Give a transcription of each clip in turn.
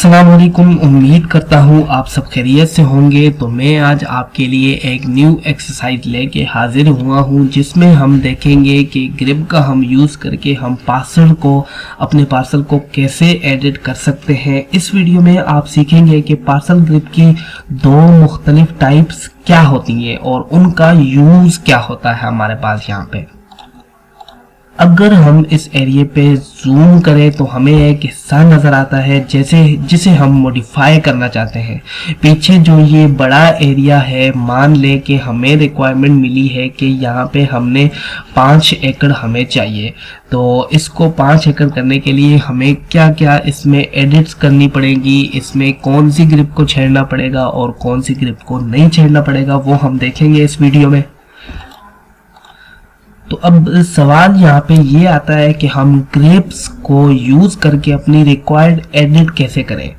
अस्सलाम वालेकुम। उम्मीद करता हूँ आप सब खैरियत से होंगे। तो मैं आज आपके लिए एक न्यू एक्सरसाइज लेके हाजिर हुआ हूँ जिसमें हम देखेंगे कि ग्रिप का हम यूज़ करके हम अपने पार्सल को कैसे एडिट कर सकते हैं। इस वीडियो में आप सीखेंगे कि पार्सल ग्रिप की दो मुख्तलिफ टाइप्स क्या होती हैं और उनका यूज़ क्या होता है हमारे पास यहाँ पे। अगर हम इस एरिया पे जूम करें तो हमें एक हिस्सा नज़र आता है जिसे हम मॉडिफाई करना चाहते हैं। पीछे जो ये बड़ा एरिया है, मान लें कि हमें रिक्वायरमेंट मिली है कि यहाँ पे हमने 5 एकड़ हमें चाहिए। तो इसको 5 एकड़ करने के लिए हमें क्या क्या इसमें एडिट्स करनी पड़ेगी, इसमें कौन सी ग्रिप को छेड़ना पड़ेगा और कौन सी ग्रिप को नहीं छेड़ना पड़ेगा, वो हम देखेंगे इस वीडियो में। तो अब सवाल यहाँ पे ये आता है कि हम ग्रिप्स को यूज़ करके अपनी रिक्वायर्ड एडिट कैसे करें।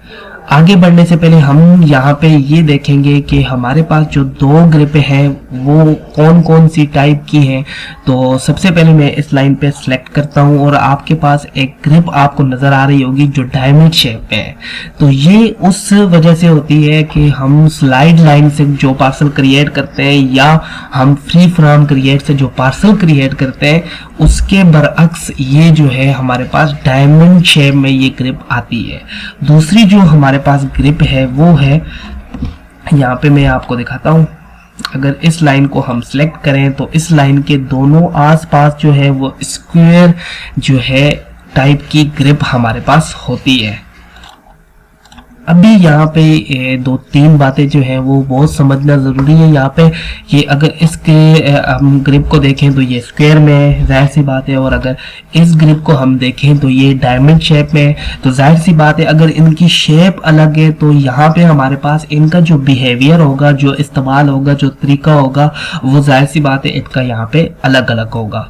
आगे बढ़ने से पहले हम यहाँ पे ये देखेंगे कि हमारे पास जो दो ग्रिप हैं वो कौन कौन सी टाइप की हैं। तो सबसे पहले मैं इस लाइन पे सिलेक्ट करता हूँ और आपके पास एक ग्रिप आपको नज़र आ रही होगी जो डायमंड शेप में है। तो ये उस वजह से होती है कि हम स्लाइड लाइन से जो पार्सल क्रिएट करते हैं या हम फ्री फ्रॉम क्रिएट से जो पार्सल क्रिएट करते हैं उसके बरअक्स ये जो है हमारे पास डायमंड शेप में ये ग्रिप आती है। दूसरी जो हमारे पास ग्रिप है वो है, यहाँ पे मैं आपको दिखाता हूँ। अगर इस लाइन को हम सिलेक्ट करें तो इस लाइन के दोनों आसपास जो है वो स्क्वायर जो है टाइप की ग्रिप हमारे पास होती है। अभी यहाँ पे 2-3 बातें जो है वो बहुत समझना ज़रूरी है। यहाँ पे ये अगर इसके हम ग्रिप को देखें तो ये स्क्वायर में, जाहिर सी बात है। और अगर इस ग्रिप को हम देखें तो ये डायमंड शेप में, तो जाहिर सी बात है अगर इनकी शेप अलग है तो यहाँ पे हमारे पास इनका जो बिहेवियर होगा, जो इस्तेमाल होगा, जो तरीका होगा, वो जाहिर सी बात है इनका यहाँ पे अलग अलग होगा।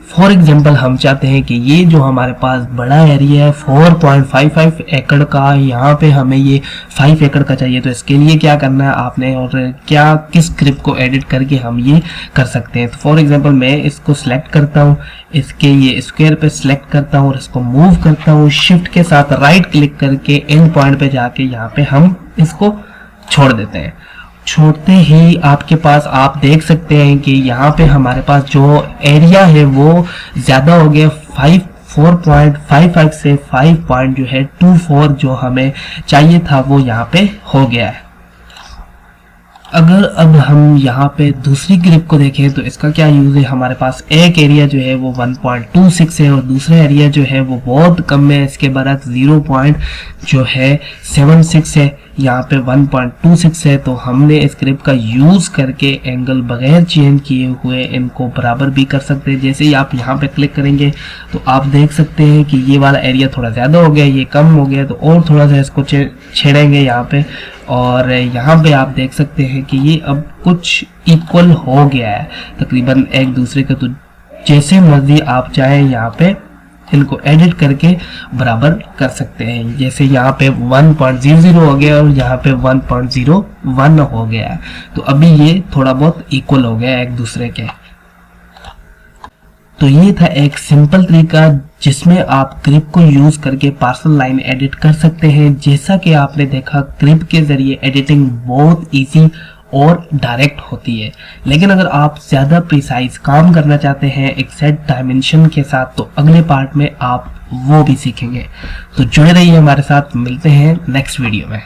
फॉर एग्जाम्पल हम चाहते हैं कि ये जो हमारे पास बड़ा एरिया है 4.55 एकड़ का, यहाँ पे हमें ये 5 एकड़ का चाहिए। तो इसके लिए क्या करना है आपने और क्या किस ग्रिप को एडिट करके हम ये कर सकते हैं। तो फॉर एग्जाम्पल मैं इसको सिलेक्ट करता हूँ, इसके ये स्क्वायर पे सिलेक्ट करता हूँ और इसको मूव करता हूँ। शिफ्ट के साथ राइट क्लिक करके एंड पॉइंट पे जाके यहाँ पे हम इसको छोड़ देते हैं। छोड़ते ही आपके पास आप देख सकते हैं कि यहाँ पे हमारे पास जो एरिया है वो ज़्यादा हो गया। 4.55 से 5.24 जो हमें चाहिए था वो यहाँ पे हो गया है। अगर अब हम यहाँ पे दूसरी ग्रिप को देखें तो इसका क्या यूज़ है। हमारे पास एक एरिया जो है वो 1.26 है और दूसरा एरिया जो है वो बहुत कम है। इसके बरक्स 0.76 है, यहाँ पे 1.26 है। तो हमने इस ग्रिप का यूज़ करके एंगल बगैर चेंज किए हुए इनको बराबर भी कर सकते हैं। जैसे ही आप यहाँ पे क्लिक करेंगे तो आप देख सकते हैं कि ये वाला एरिया थोड़ा ज़्यादा हो गया, ये कम हो गया। तो और थोड़ा सा इसको छेड़ेंगे यहाँ पे और यहाँ पे आप देख सकते हैं कि ये अब कुछ इक्वल हो गया है तकरीबन एक दूसरे का। तो जैसे मर्जी आप चाहें यहाँ पे इनको एडिट करके बराबर कर सकते हैं। जैसे यहाँ पे 1.00 हो गया और यहाँ पे 1.01 हो गया है। तो अभी ये थोड़ा बहुत इक्वल हो गया एक दूसरे के। तो ये था एक सिंपल तरीका जिसमें आप ग्रिप को यूज करके पार्सल लाइन एडिट कर सकते हैं। जैसा कि आपने देखा ग्रिप के जरिए एडिटिंग बहुत इजी और डायरेक्ट होती है। लेकिन अगर आप ज़्यादा प्रिसाइज काम करना चाहते हैं एक सेट डायमेंशन के साथ तो अगले पार्ट में आप वो भी सीखेंगे। तो जुड़े रहिए हमारे साथ, मिलते हैं नेक्स्ट वीडियो में।